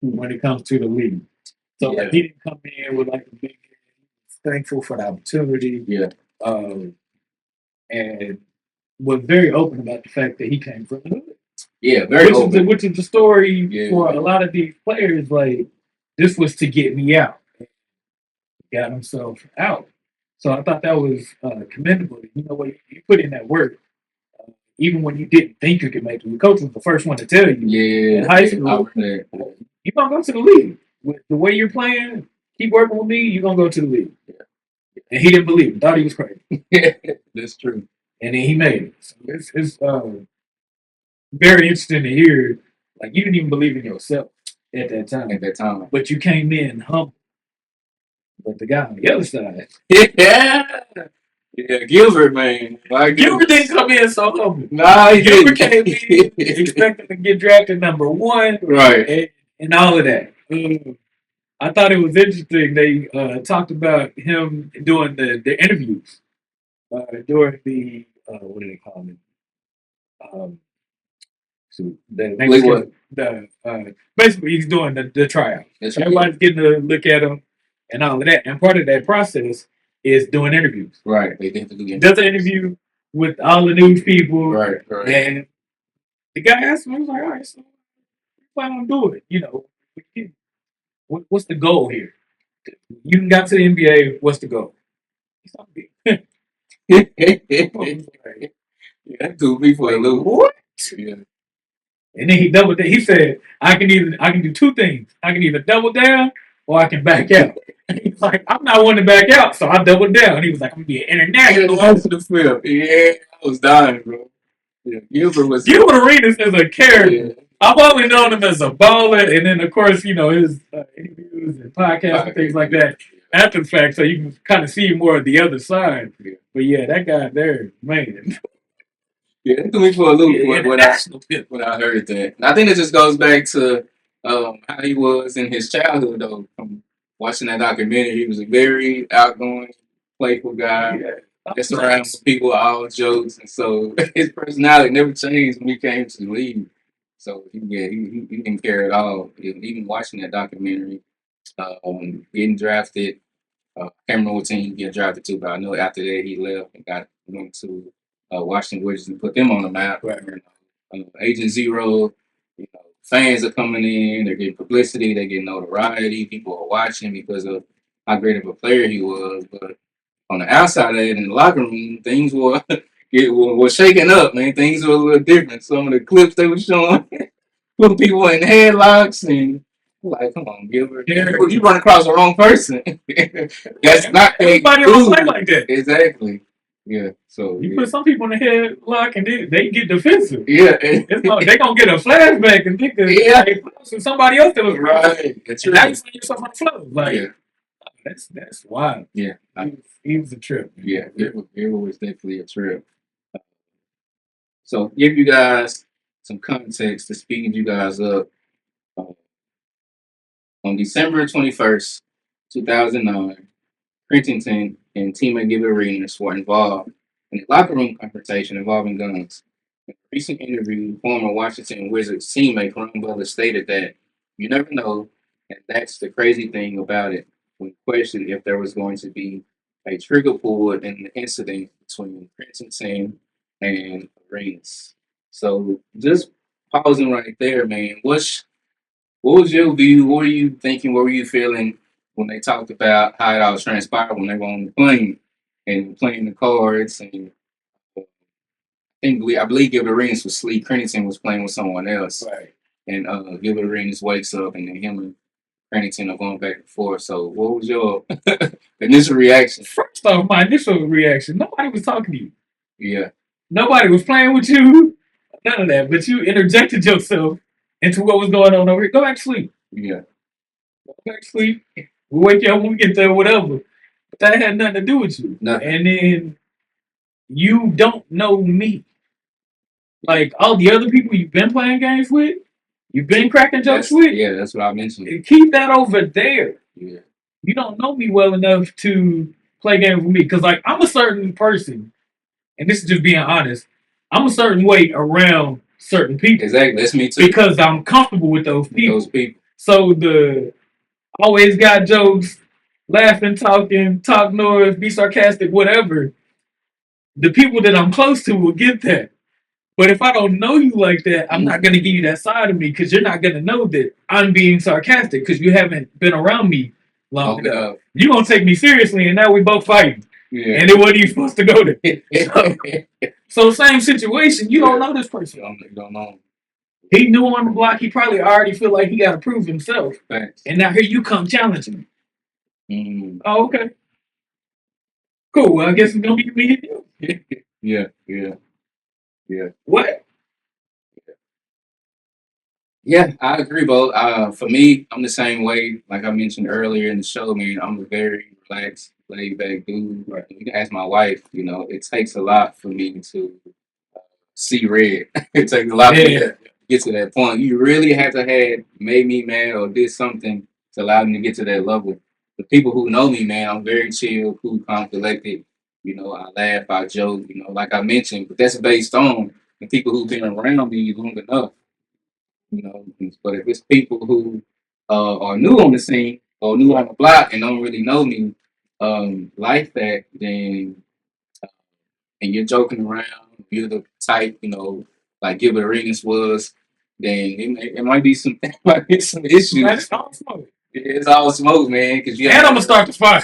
when it comes to the league. So like he didn't come in with like a big head. He was thankful for the opportunity. Yeah, And was very open about the fact that he came from the hood. yeah, very open. Which is the story Yeah. for a lot of these players. Like this was to get me out. He got himself out. So I thought that was commendable. You know what? You put in that work, even when you didn't think you could make it. The coach was the first one to tell you Yeah, in high school, yeah. you're gonna go to the league. With the way you're playing, keep working with me, you're gonna go to the league. And he didn't believe it, thought he was crazy. That's true. And then he made it. So it's very interesting to hear. Like you didn't even believe in yourself at that time. At that time. But you came in humble. But the guy on the other side, Yeah. Yeah, Gilbert, man. Gilbert didn't come in so humble. Nah, he Gilbert didn't. came in expecting to get drafted number one, Right. and all of that. I thought it was interesting. They talked about him doing the interviews during the what do they call it? So basically he's doing the tryout. That's right. Everybody's getting to look at him and all of that. And part of that process is doing interviews. Right. They have to do interviews. Does an interview with all the news people. Right. And the guy asked him, he was like, all right, so what am I doing? What's the goal here? You got to the NBA, what's the goal? That dude be for a little. What? Yeah. And then he said, I can do two things. I can either double down or I can back out. And he was like, I'm not one to back out, so I doubled down. He was like, I'm gonna be an international. After the film. Yeah, I was dying, bro. Yeah. Gilbert Arenas is a character. Yeah. I've only known him as a baller, and then of course, his interviews and podcasts and things like that after the fact, so you can kind of see more of the other side. Yeah. But yeah, that guy there, man. Yeah, it threw me for a loop when I heard that. And I think it just goes back to how he was in his childhood, though. From watching that documentary, he was a very outgoing, playful guy. Just around with people with all jokes, and so his personality never changed when he came to the league. So he didn't care at all. Even watching that documentary, getting drafted. I can't remember what team he got drafted to, but I know after that he left and went to Washington Wizards and put them on the map. Right. Agent Zero, fans are coming in, they're getting publicity, they're getting notoriety. People are watching because of how great of a player he was. But on the outside of it, in the locker room, things were shaking up, man. Things were a little different. Some of the clips they were showing, putting people in headlocks and. Like, come on, Gilbert. You run across the wrong person. That's not everybody don't play like that. Exactly. Yeah. So you put some people in the headlock and they get defensive. Yeah. They gonna get a flashback and think that they somebody else that was right. That's right. Now you see yourself on the floor. Like that's wild. Yeah. He was a trip. Yeah. It was definitely a trip. So give you guys some context to speed you guys up. On December 21st, 2009, Crittenton and teammate Gilbert were involved in a locker room confrontation involving guns. In a recent interview, former Washington Wizards teammate Ron Butler stated that you never know, and that's the crazy thing about it. When questioned if there was going to be a trigger pulled in the incident between Crittenton and Arenas. So just pausing right there, man. What was your view? What were you thinking? What were you feeling when they talked about how it all transpired when they were on the plane and playing the cards? And I believe Gilbert Arenas was asleep. Crittenton was playing with someone else, Right. and Gilbert Arenas wakes up, and then him and Crittenton are going back and forth. So, what was your initial reaction? First off, my initial reaction, nobody was talking to you. Yeah, Nobody was playing with you. None of that. But you interjected yourself into what was going on over here. Go back to sleep. yeah, Go back to sleep. We'll wake you up when we get there, whatever. But that had nothing to do with you. nothing. And then you don't know me. Like all the other people you've been playing games with, you've been cracking jokes with. Yeah, that's what I mentioned. Keep that over there. Yeah, You don't know me well enough to play games with me. Because like I'm a certain person, and this is just being honest, I'm a certain way around certain people. exactly. That's me too. Because I'm comfortable with those people. people. So the always got jokes, laughing, talking, talk noise, be sarcastic, whatever. The people that I'm close to will get that. But if I don't know you like that, I'm not going to give you that side of me because you're not going to know that I'm being sarcastic because you haven't been around me long enough. You're going to take me seriously, and now we both fighting. Yeah. And then what are you supposed to go there? So same situation. You don't know this person. You don't know. He knew on the block. He probably already feel like he got to prove himself. Thanks. And now here you come challenging him. Oh, okay. Cool. Well, I guess it's going to be me and you. Yeah. What? Yeah, I agree, Bo. For me, I'm the same way. Like I mentioned earlier in the show, man, I'm a very relaxed, laid back dude. Right. You can ask my wife, it takes a lot for me to see red. It takes a lot for me to get to that point. You really have to have made me mad or did something to allow me to get to that level. The people who know me, man, I'm very chill, cool, calm, collected. I laugh, I joke, like I mentioned, but that's based on the people who've been around me long enough. But if it's people who are new on the scene or new on the block and don't really know me like that, then and you're joking around, you're the type, like Gilbert Arenas was, then it might be some issues. That's all smoke. It's all smoke, man. Because And I'm gonna start the fire.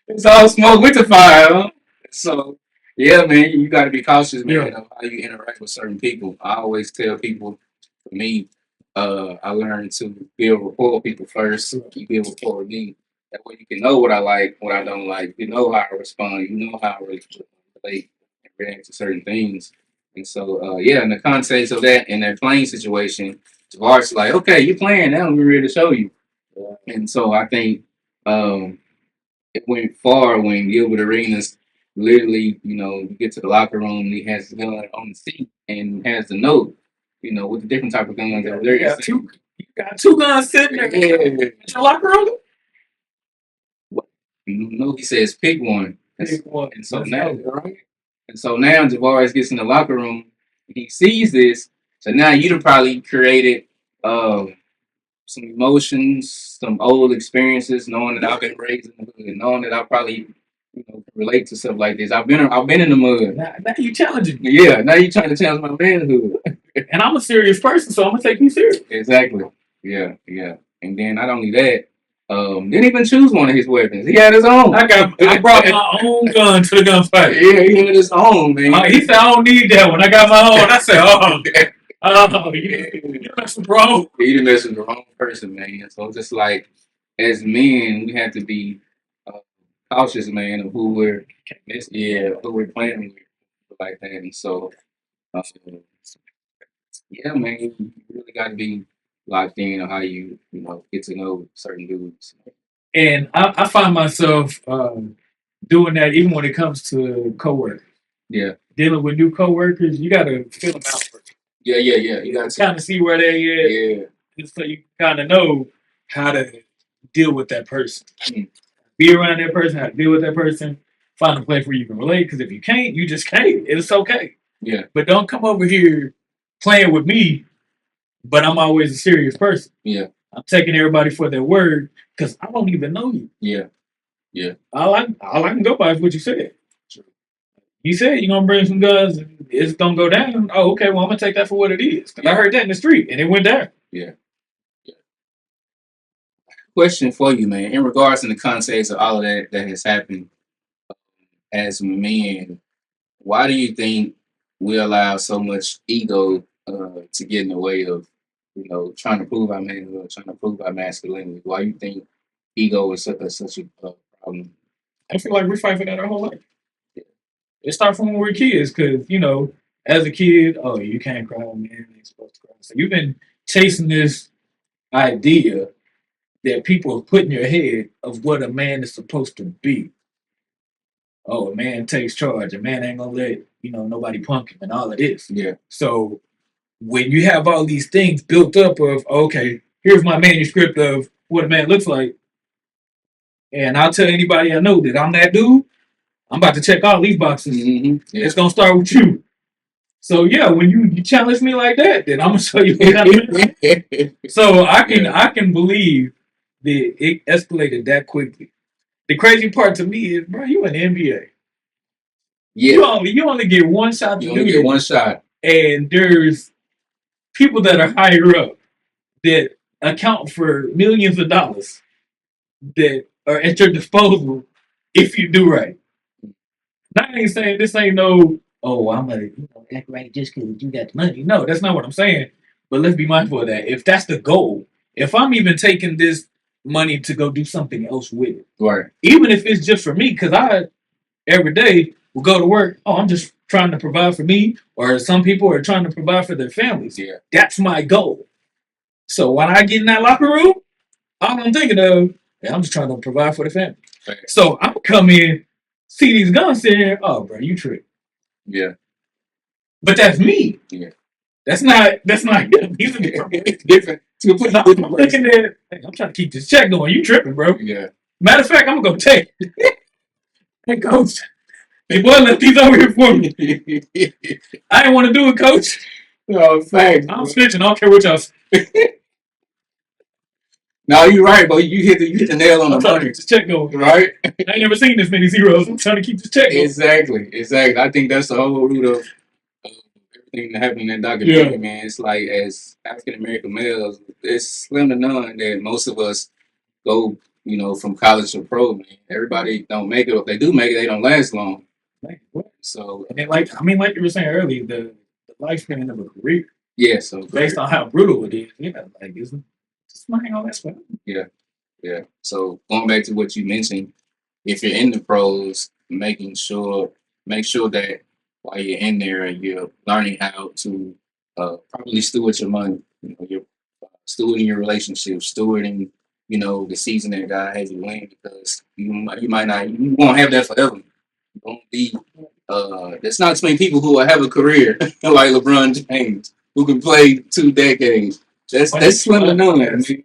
It's all smoke with the fire, huh? So yeah, man, you got to be cautious, man, of how you interact with certain people. I always tell people, for me, I learned to build rapport with people first. You build rapport with me. That way you can know what I like, what I don't like. You know how I respond. You know how I relate and react to certain things. And so, in the context of that, in that playing situation, Javar's like, okay, you're playing now. We're ready to show you. And so I think it went far when Gilbert Arenas literally, you get to the locker room and he has the gun on the seat and has the note, with the different type of guns that were there. You got two guns sitting there. Yeah. In your locker room? He says pick one. Pick one. And so now, right? And so now Javaris gets in the locker room. He sees this. So now you'd have probably created some emotions, some old experiences, knowing that I've been raised in the hood, knowing that I probably can relate to stuff like this. I've been in the mud. Now you challenging me. Yeah, now you're trying to challenge my manhood. And I'm a serious person, so I'm gonna take you serious. Exactly. Yeah. And then not only that, didn't even choose one of his weapons. He had his own. I brought my own gun to the gunfight. Yeah, he had his own, man. He said I don't need that one. I got my own. I said, you messing wrong. You done messed with the wrong person, man. So it's just like, as men, we have to be cautious, man, of who we're playing with, like that. And so, yeah, man, you really got to be locked in on how you get to know certain dudes. And I find myself doing that even when it comes to coworkers. Yeah, dealing with new coworkers, you got to fill them out first. Yeah. You got to kind of see where they at. Yeah. Just so you kind of know how to deal with that person. Be around that person, how to deal with that person. find a place where you can relate. Because if you can't, you just can't. It's okay. Yeah. But don't come over here playing with me. But I'm always a serious person. Yeah. I'm taking everybody for their word because I don't even know you. Yeah. Yeah. All I can go by is what you said. You said you're gonna bring some guns and it's gonna go down. Oh, okay. Well, I'm gonna take that for what it is. I heard that in the street and it went down. Yeah. Yeah. Question for you, man. In regards to the context of all of that has happened, as men, why do you think we allow so much ego to get in the way of, trying to prove our manhood, trying to prove our masculinity? Why do you think ego is such a problem? I feel like we fight for that our whole life. It starts from when we're kids, because as a kid, oh, you can't cry, man. You're supposed to cry. So you've been chasing this idea that people have put in your head of what a man is supposed to be. Oh, a man takes charge. A man ain't gonna let nobody punk him and all of this. Yeah. So when you have all these things built up of, okay, here's my manuscript of what a man looks like, and I'll tell anybody I know that I'm that dude. I'm about to check all these boxes. Mm-hmm. Yeah. It's gonna start with you. So yeah, when you challenge me like that, then I'm gonna show you what I mean. So I can believe that it escalated that quickly. The crazy part to me is, bro, you in the NBA. Yeah. You only get one shot to You do only it. get one shot. And there's people that are higher up that account for millions of dollars that are at your disposal if you do right. Now, I ain't saying this ain't no, oh, I'm gonna act right just because you got the money. No, that's not what I'm saying. But let's be mindful of that. If that's the goal, if I'm even taking this money to go do something else with it, Right. even if it's just for me, because I every day will go to work. Oh, I'm just trying to provide for me, or some people are trying to provide for their families. Yeah. That's my goal. So when I get in that locker room, all I'm thinking of, yeah, I'm just trying to provide for the family. Right. So I'm come in, see these guns sitting here. Oh, bro, you trick. Yeah. But that's me. Yeah. That's not him. He's a different. Different. I'm looking at. Hey, I'm trying to keep this check going. You tripping, bro? Yeah. Matter of fact, I'm gonna go take. Hey, coach. Hey, boy, let these over here for me. I didn't want to do it, coach. No, thanks. I'm snitching. I don't care what y'all say. No, you're right, but you hit the nail on the money. Keep this check going. Right? I ain't never seen this many zeros. I'm trying to keep this check going. Exactly. I think that's the whole root of everything that happened in that documentary, man. It's like, as African American males, it's slim to none that most of us go, from college to pro, man. Everybody don't make it. If they do make it, they don't last long. So, and then, like you were saying earlier, the lifespan of a career. Yeah. So based on how brutal it is, like isn't just money all that stuff. Yeah. So going back to what you mentioned, if you're in the pros, make sure that while you're in there, you're learning how to properly steward your money. You're stewarding your relationship, stewarding, the season that God has you in, because you won't have that forever. You won't be. There's not too many people who will have a career like LeBron James, who can play 2 decades. That's slim to none. I mean,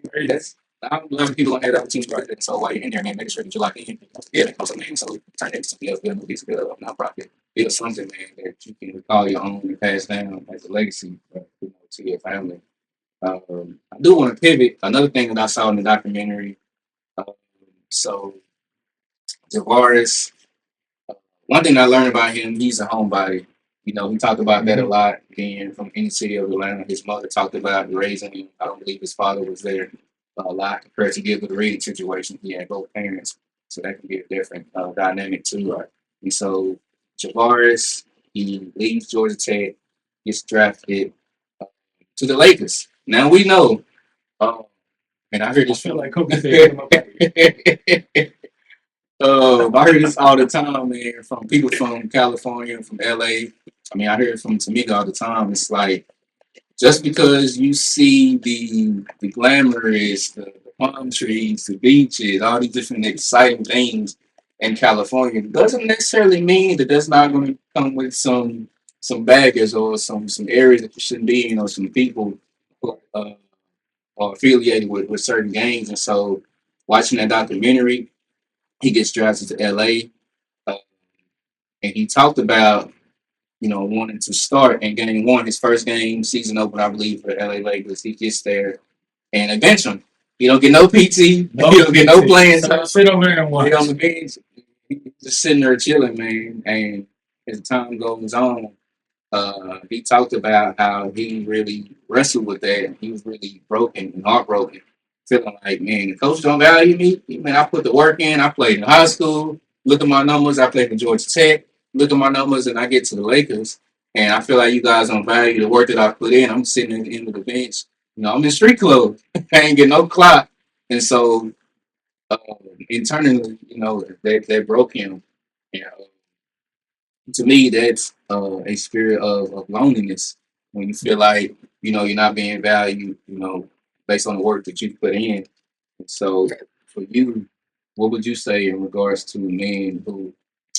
I don't know if people don't have that opportunity right there. So while you're in there, man, make sure that you're locked in. Yeah, also, man. So turn that into something else, build a nonprofit, build something, man, that you can call your own and pass down as a legacy, to your family. I do want to pivot. Another thing that I saw in the documentary. So Javaris, one thing I learned about him, he's a homebody. We talked about that a lot. Being from any city of Atlanta, his mother talked about raising him. I don't believe his father was there a lot compared to Gilbert reading situation. He had both parents, so that can be a different dynamic too. Right? And so Javaris, he leaves Georgia Tech, gets drafted to the Lakers. Now we know, and I heard this. I feel like Kobe said. I hear this all the time, man, from people from California, from LA. I mean, I hear it from Tamika all the time. It's like, just because you see the glamorous, the palm trees, the beaches, all these different exciting things in California, doesn't necessarily mean that that's not going to come with some baggage or some areas that you shouldn't be in, or some people who are affiliated with certain gangs. And so, watching that documentary, he gets drafted to LA. and he talked about wanting to start in game one, his first game, season opener, I believe, for LA Lakers. He gets there and they bench him. He don't get no PT. No He don't get no PT. playing So time. sit over there and watch. He on the bench. He's just sitting there chilling, man. And as time goes on, he talked about how he really wrestled with that. He was really broken and heartbroken, feeling like, man, the coach don't value me. Man, I put the work in. I played in high school. Look at my numbers. I played for Georgia Tech. Look at my numbers, and I get to the Lakers, and I feel like you guys don't value the work that I put in. I'm sitting at the end of the bench. I'm in street clothes. I ain't getting no clock, and so internally, that broke him. And, to me, that's a spirit of loneliness when you feel like you're not being valued, based on the work that you put in. And so, for you, what would you say in regards to men who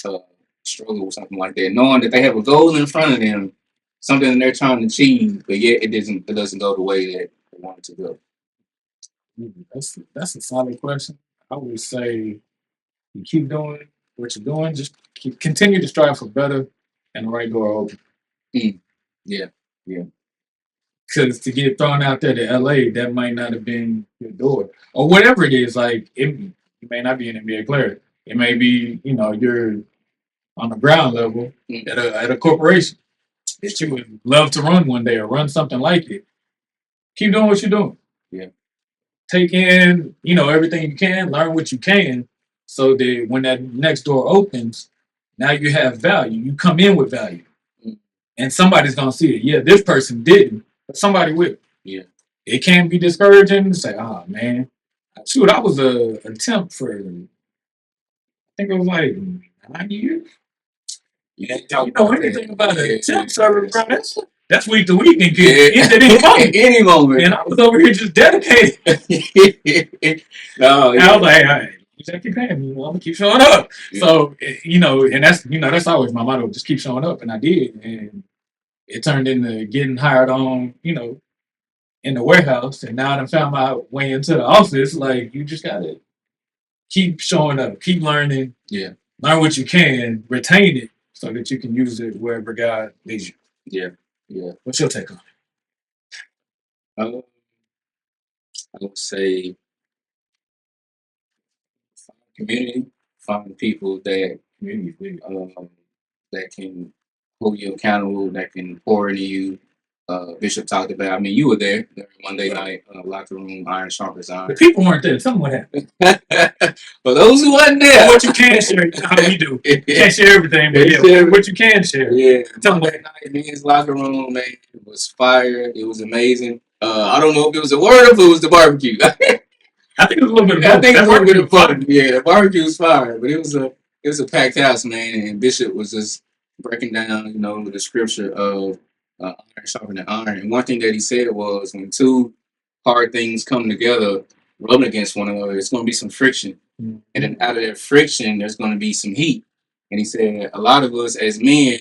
uh, struggle with something like that, knowing that they have a goal in front of them, something that they're trying to achieve, but yet it doesn't go the way that they want it to go? That's a solid question. I would say you keep doing what you're doing. Just continue to strive for better, and the right door open. Mm. Yeah, yeah, Because to get thrown out there to LA, that might not have been your door, or whatever it is. Like you may not be an NBA player. It may be you're on the ground level at a corporation that you would love to run one day or run something like it. Keep doing what you're doing. yeah, Take in everything you can, learn what you can, so that when that next door opens, now you have value. You come in with value, Mm. and somebody's gonna see it. Yeah, this person didn't, but somebody will. yeah. It can be discouraging to say, "Oh man, shoot, I was a temp for I think it was like 9 years." You You don't know anything about a temp service, bro. Yeah. That's week to week and Yeah. get ended any moment. Any moment. And I was over here just dedicated. No, And I was like, hey, you just keep paying me. Well, I'm gonna keep showing up. Yeah. So and that's always my motto. Just keep showing up, and I did, and it turned into getting hired on, in the warehouse, and now that I found my way into the office, like you just gotta keep showing up, keep learning, Yeah, learn what you can, retain it, so that you can use it wherever God leads you. yeah, yeah. What's your take on I would say find community, find people it? Community. that can hold you accountable, that can pour into you. Bishop talked about. I mean, you were there Monday night locker room, iron sharpens The iron. people weren't there. Something what happened. For those who wasn't there, What you can share, how we do. You can't share everything, but what you can share. Yeah, Tell me. Monday night, men's locker room, man, it was fire. It was amazing. I don't know if it was the word or if it was the barbecue. I think it was a little bit of both. I think it was a little bit of fun. fun. Yeah, the barbecue was fire, but it was a packed house, man. And Bishop was just breaking down, the scripture of iron sharpening iron. And one thing that he said was, when two hard things come together, rubbing against one another, it's going to be some friction. Mm-hmm. And then out of that friction, there's going to be some heat. And he said, a lot of us as men,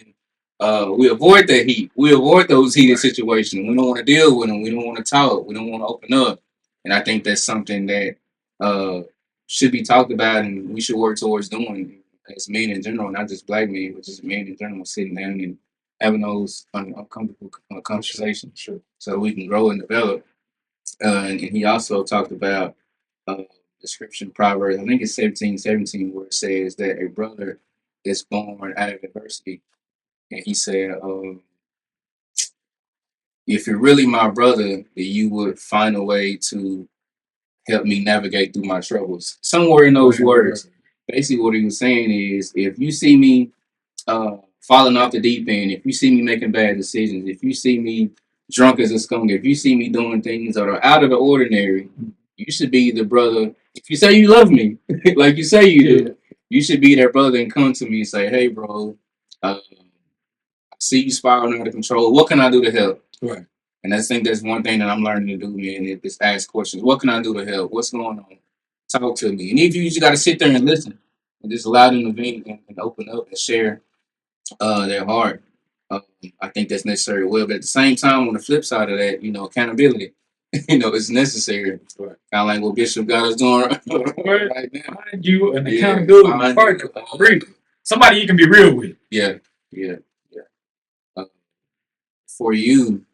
we avoid that heat. We avoid those heated situations. We don't want to deal with them. We don't want to talk. We don't want to open up. And I think that's something that should be talked about, and we should work towards doing as men in general, not just black men, but just men in general, sitting down and having those uncomfortable conversations, Sure. so we can grow and develop. And he also talked about the scripture in Proverbs, I think it's 17:17, where it says that a brother is born out of adversity. And he said, if you're really my brother, then you would find a way to help me navigate through my troubles. Somewhere in those words, basically what he was saying is, if you see me falling off the deep end, if you see me making bad decisions, if you see me drunk as a skunk, if you see me doing things that are out of the ordinary, you should be the brother. If you say you love me, like you say you do, you should be that brother and come to me and say, hey, bro, I see you spiraling out of control. What can I do to help? Right. And I think that's one thing that I'm learning to do, man, is ask questions. What can I do to help? What's going on? Talk to me. And if you just got to sit there and listen and just allow them to vent and open up and share their heart, I think that's necessary. Well, but at the same time, on the flip side of that, accountability, it's necessary. Right. Kind of like what Bishop got us doing right now. Find you an accountability partner. somebody you can be real with. Yeah, yeah, yeah. For you,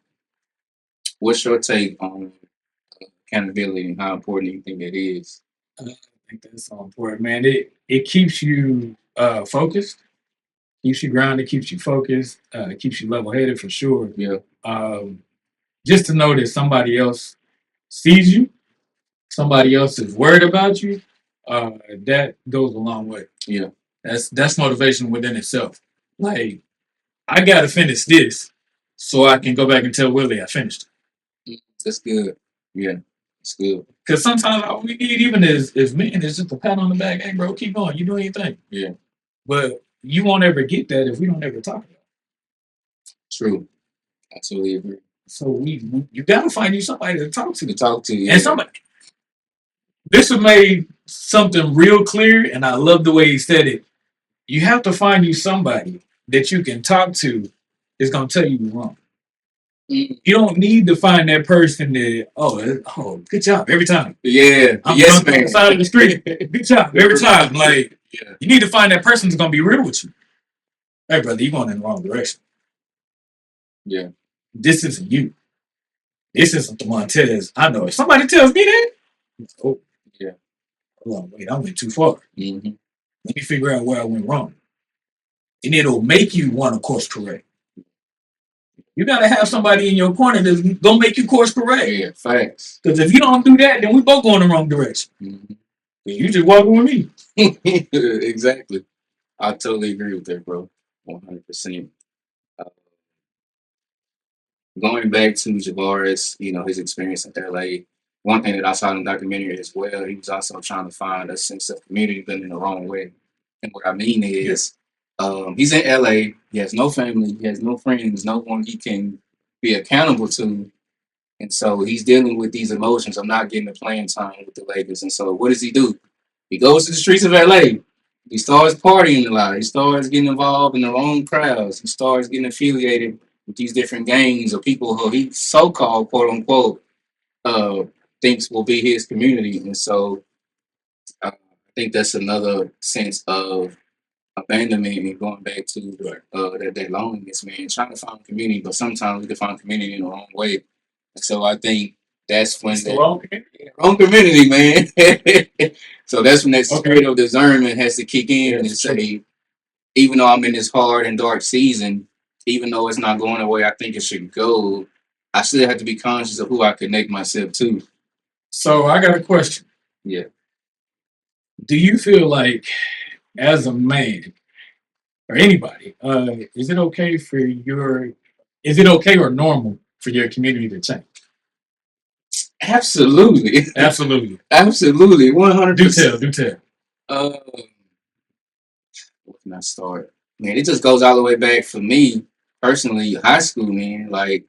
what's your take on accountability and how important do you think it is? I think that's so important, man. It keeps you focused, keeps you grounded, keeps you focused, keeps you level headed for sure. Yeah, Um, just to know that somebody else sees you, somebody else is worried about you, that goes a long way. yeah, That's motivation within itself. Like, I gotta finish this so I can go back and tell Willie I finished it. that's good. Yeah, it's good. Because sometimes all we need, even as men, is just a pat on the back. Hey, bro, keep going. You doing your thing. Yeah, But you won't ever get that if we don't ever talk about it. true. I totally agree. So you gotta find you somebody to talk To to. talk to, yeah. And somebody, this has made something real clear, and I love the way he said it. You have to find you somebody that you can talk to that's gonna tell you you're wrong. Mm. You don't need to find that person that good job every time. Yeah, I'm yes, on the man. side of the street. Good job every time. Like, Yeah, you need to find that person that's gonna be real with you. Hey, brother, you're going in the wrong direction. yeah, This isn't you. This isn't the Montez. I know. If somebody tells me that, oh yeah. hold on, wait, I went too far. Mm-hmm. Let me figure out where I went wrong. And it'll make you want to course correct. You gotta have somebody in your corner that's gonna make you course correct. Yeah, facts. Because if you don't do that, then we both go in the wrong direction. Mm-hmm. You just walking with me. Exactly. I totally agree with that, bro. 100%. Going back to Javaris, his experience in LA, one thing that I saw in the documentary as well, he was also trying to find a sense of community, but in the wrong way. And what I mean is, he's in LA, he has no family, he has no friends, no one he can be accountable to. And so he's dealing with these emotions of not getting the playing time with the Lakers. And so what does he do? He goes to the streets of LA. He starts partying a lot. He starts getting involved in the wrong crowds. He starts getting affiliated with these different gangs or people who he so-called, quote unquote, uh, thinks will be his community. And so I think that's another sense of abandonment and going back to that loneliness, man. Trying to find community, but sometimes we can find community in the wrong way. And so I think that's when It's the wrong community. wrong community, man. So that's when that spirit of discernment has to kick in and say, even though I'm in this hard and dark season, even though it's not going the way I think it should go, I still have to be conscious of who I connect myself to. So I got a question. Yeah. Do you feel like, as a man or anybody, is it okay or normal for your community to change? Absolutely. Absolutely. Absolutely. 100%. Do tell. Where can I start? Man, it just goes all the way back for me personally, high school, man. Like,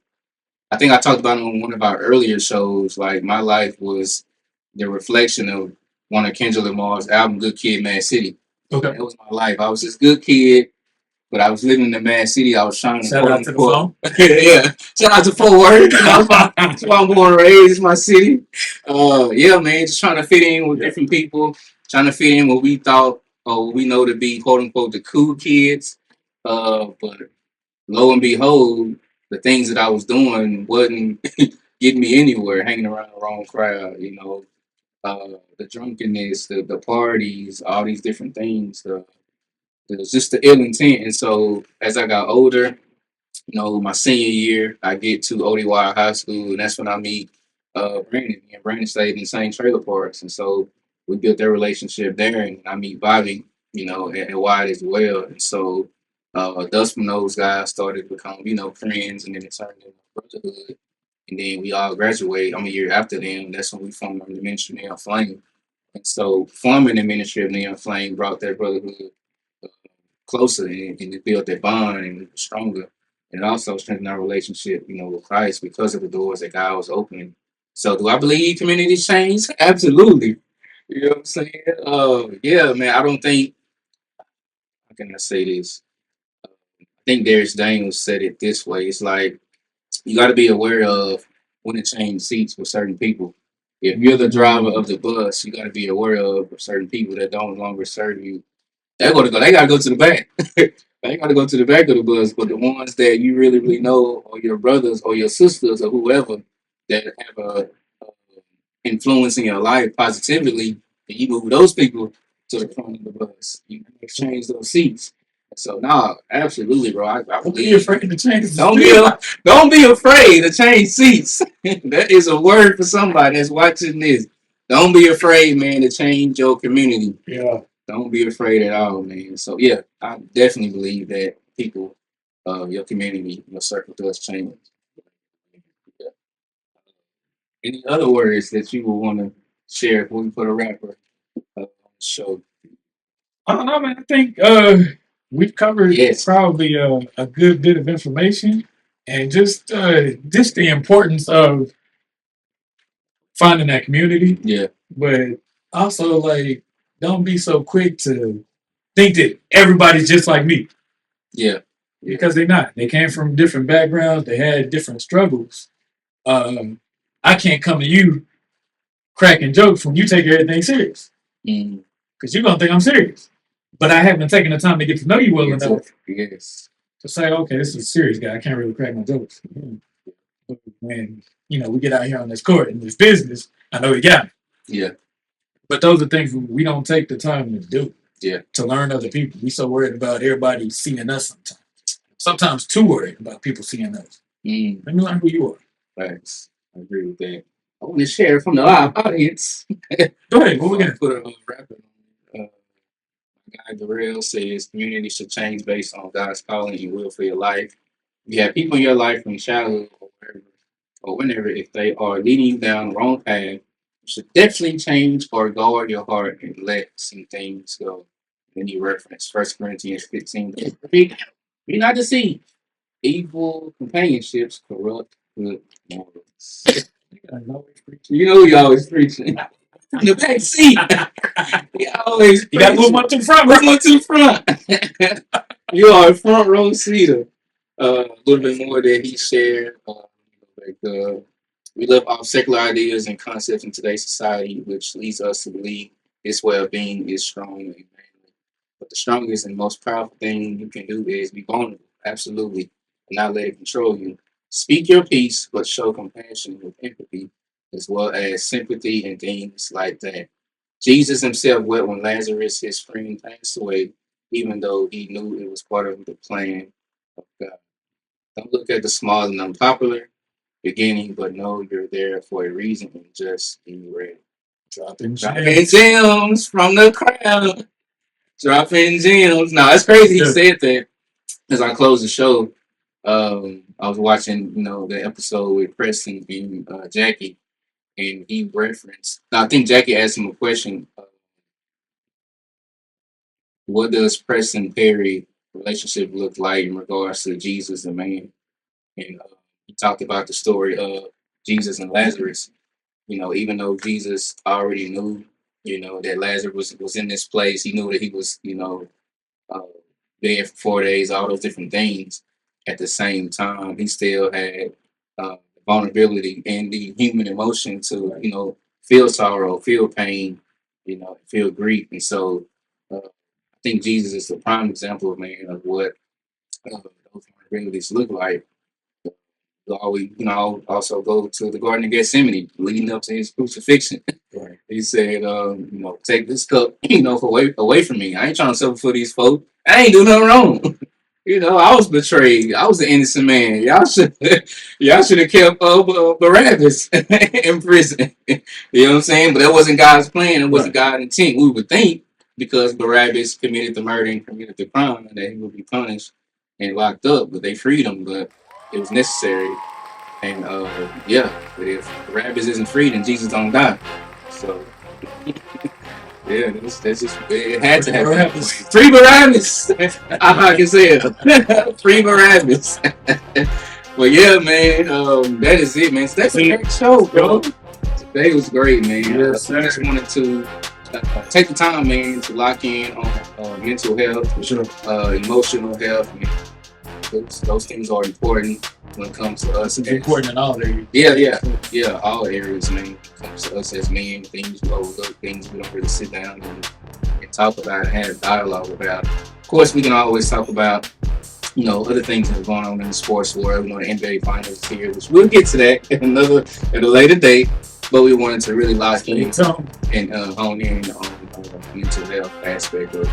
I think I talked about it on one of our earlier shows. Like, my life was the reflection of one of Kendrick Lamar's album, Good Kid, Mad City. Okay. That was my life. I was this good kid, but I was living in the Mad City. I was trying to Shout out to the phone. Yeah. Shout out to Fort Worth. That's why I'm born and raised. It's my city. Yeah, man. Just trying to fit in with different people. Trying to fit in what we thought or what we know to be quote unquote the cool kids. But lo and behold, the things that I was doing wasn't getting me anywhere. Hanging around the wrong crowd. The drunkenness, the parties, all these different things. It was just the ill intent. And so as I got older, my senior year, I get to ODY High School, and that's when I meet Brandon. And Brandon stayed in the same trailer parks. And so we built their relationship there, and I meet Bobby, at Wyatt as well. And so thus from those guys started to become, friends, and then it turned into brotherhood. And then we all graduate. I'm a year after them. That's when we formed the ministry Neon Flame. And so forming the ministry of Neon Flame brought that brotherhood closer and it built that bond and it was stronger. And it also strengthened our relationship, with Christ because of the doors that God was opening. So do I believe communities change? Absolutely. You know what I'm saying? Yeah, man. I don't think, how can I say this? I think Darius Daniels said it this way. It's like you got to be aware of when to change seats with certain people. If you're the driver of the bus, you got to be aware of certain people that don't longer serve you. They gotta go to the back. They gotta go to the back of the bus. But the ones that you really, really know, or your brothers or your sisters or whoever that have a influence in your life positively, and you move those people to the front of the bus. You exchange those seats. So no, absolutely, bro. I Don't be believe. afraid to change the Don't speed. don't be afraid to change seats. That is a word for somebody that's watching this. Don't be afraid, man, to change your community. Yeah. Don't be afraid at all, man. So yeah, I definitely believe that people, your community, your circle does change. Yeah. Any other words that you would want to share before we put a rapper on the show? I don't know, man. I think we've covered Yes. probably a good bit of information, and just the importance of finding that community. Yeah. But also, like, don't be so quick to think that everybody's just like me, Yeah. because they're not. They came from different backgrounds. They had different struggles. I can't come to you cracking jokes when you take everything serious, because you're gonna think I'm serious. But I haven't taken the time to get to know you well enough Yes. to say, okay, this is a serious guy. I can't really crack my jokes. But when we get out here on this court in this business, I know he got me. Yeah. But those are things we don't take the time to do. Yeah. To learn other people. We so worried about everybody seeing us sometimes. Sometimes too worried about people seeing us. Let me learn who you are. Thanks. I agree with that. I want to share from the live audience. Go ahead. What we got? Put a rapper on. Guy Darrell says community should change based on God's calling and will for your life. You have people in your life from childhood or wherever or whenever, if they are leading you down the wrong path, you should definitely change or guard your heart and let some things go. Then you reference 1 Corinthians 15. Be not deceived. Evil companionships corrupt good morals. You know you always preaching. In the back seat. He always You got to move one to the front. move one to the front. You are a front row seater. A little bit more that he shared. We live off secular ideas and concepts in today's society, which leads us to believe this way of being is strong and manly. But the strongest and most powerful thing you can do is be vulnerable, absolutely, and not let it control you. Speak your piece, but show compassion with empathy, as well as sympathy and things like that. Jesus himself wept when Lazarus, his friend, passed away, even though he knew it was part of the plan of God. Don't look at the small and unpopular beginning, but know you're there for a reason and just be ready. Dropping gems from the crowd. Dropping gems. No, it's crazy he said that. As I close the show, I was watching, the episode with Preston and Jackie, and he referenced. I think Jackie asked him a question. What does Preston Perry relationship look like in regards to Jesus and man? And he talked about the story of Jesus and Lazarus. Even though Jesus already knew, that Lazarus was in this place, he knew that he was, uh, there for 4 days, all those different things. At the same time, he still had vulnerability and the human emotion to, feel sorrow, feel pain, feel grief. And so I think Jesus is the prime example, man, of what those vulnerabilities look like. Also go to the Garden of Gethsemane leading up to his crucifixion. Right. He said, take this cup, away from me. I ain't trying to suffer for these folks. I ain't do nothing wrong. I was betrayed. I was an innocent man. Y'all should have kept Barabbas in prison. You know what I'm saying? But that wasn't God's plan. It wasn't God's intent. We would think because Barabbas committed the murder and committed the crime that he would be punished and locked up. But they freed him. But it was necessary. And but if Barabbas isn't free, then Jesus don't die. So yeah, that's just it had to happen. Free Barabbas. I can say it. Free Barabbas. But yeah, man, that is it, man. So that's a great show, bro. Today was great, man. Yes, I just wanted to take the time, man, to lock in on mental health, emotional health. Those things are important when it comes to us. It's important in all areas. Yeah, all areas, man. When it comes to us as men, things we overlook, things we don't really sit down and talk about it, have a dialogue about it. Of course, we can always talk about, other things that are going on in the sports world. The NBA Finals is here, which we'll get to that at a later date. But we wanted to really lock in and hone in on the mental health aspect of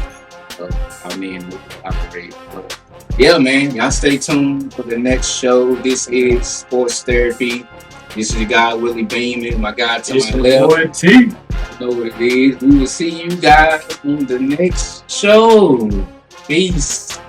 how men operate. But yeah, man, y'all stay tuned for the next show. This is Sports Therapy. This is your guy Willie Beeman, my guy to my left. You know what it is. We will see you guys on the next show. Peace.